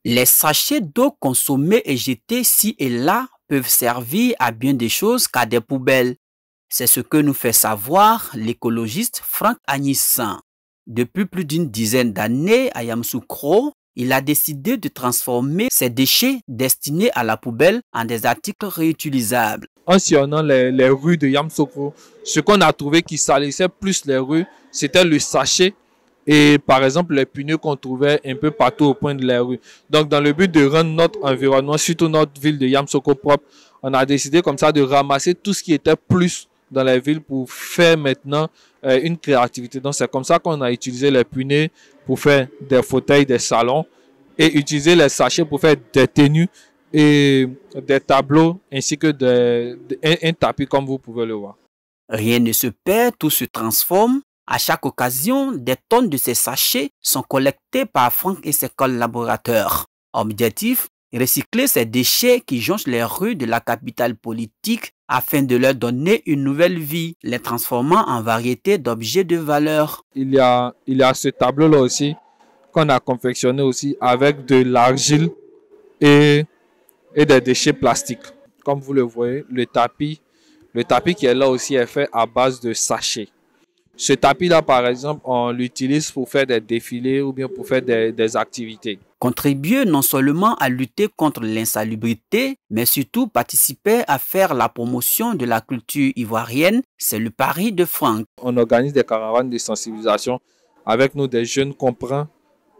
Les sachets d'eau consommés et jetés ci et là peuvent servir à bien des choses qu'à des poubelles. C'est ce que nous fait savoir l'écologiste Franck Agnissan. Depuis plus d'une dizaine d'années à Yamoussoukro, il a décidé de transformer ces déchets destinés à la poubelle en des articles réutilisables. En sillonnant les rues de Yamoussoukro, ce qu'on a trouvé qui salissait plus les rues, c'était le sachet et par exemple les pneus qu'on trouvait un peu partout au point de la rue. Donc dans le but de rendre notre environnement, surtout notre ville de Yamoussoukro propre, on a décidé comme ça de ramasser tout ce qui était plus dans la ville pour faire maintenant une créativité. Donc c'est comme ça qu'on a utilisé les pneus pour faire des fauteuils, des salons et utiliser les sachets pour faire des tenues et des tableaux ainsi que un tapis comme vous pouvez le voir. Rien ne se perd, tout se transforme. À chaque occasion, des tonnes de ces sachets sont collectés par Franck et ses collaborateurs. Objectif, recycler ces déchets qui jonchent les rues de la capitale politique afin de leur donner une nouvelle vie, les transformant en variété d'objets de valeur. Il y a ce tableau-là aussi qu'on a confectionné aussi avec de l'argile et des déchets plastiques. Comme vous le voyez, le tapis qui est là aussi est fait à base de sachets. Ce tapis-là, par exemple, on l'utilise pour faire des défilés ou bien pour faire des activités. Contribuer non seulement à lutter contre l'insalubrité, mais surtout participer à faire la promotion de la culture ivoirienne, c'est le pari de Franck. On organise des caravanes de sensibilisation avec nous, des jeunes qu'on prend.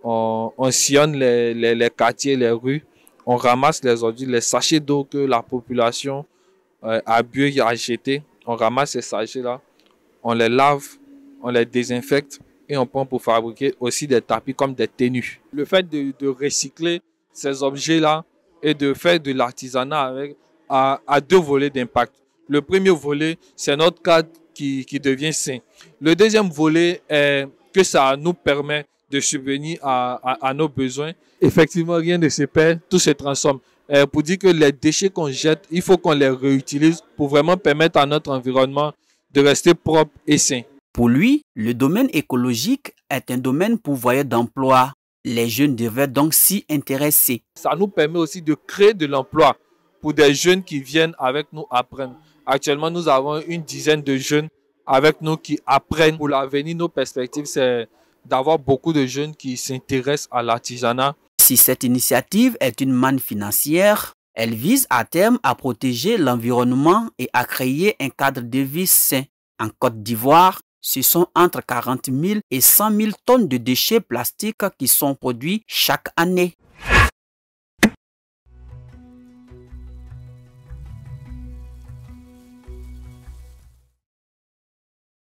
On sillonne les quartiers, les rues. On ramasse les ordures, les sachets d'eau que la population a bu et a jeté. On ramasse ces sachets-là, on les lave, on les désinfecte et on prend pour fabriquer aussi des tapis comme des tenues. Le fait de recycler ces objets-là et de faire de l'artisanat avec a deux volets d'impact. Le premier volet, c'est notre cadre qui devient sain. Le deuxième volet est que ça nous permet de subvenir à nos besoins. Effectivement, rien ne se perd, tout se transforme. Pour dire que les déchets qu'on jette, il faut qu'on les réutilise pour vraiment permettre à notre environnement de rester propre et sain. Pour lui, le domaine écologique est un domaine pourvoyeur d'emplois. Les jeunes devraient donc s'y intéresser. Ça nous permet aussi de créer de l'emploi pour des jeunes qui viennent avec nous apprendre. Actuellement, nous avons une dizaine de jeunes avec nous qui apprennent. Pour l'avenir, nos perspectives, c'est d'avoir beaucoup de jeunes qui s'intéressent à l'artisanat. Si cette initiative est une manne financière, elle vise à terme à protéger l'environnement et à créer un cadre de vie sain. En Côte d'Ivoire, ce sont entre 40 000 et 100 000 tonnes de déchets plastiques qui sont produits chaque année.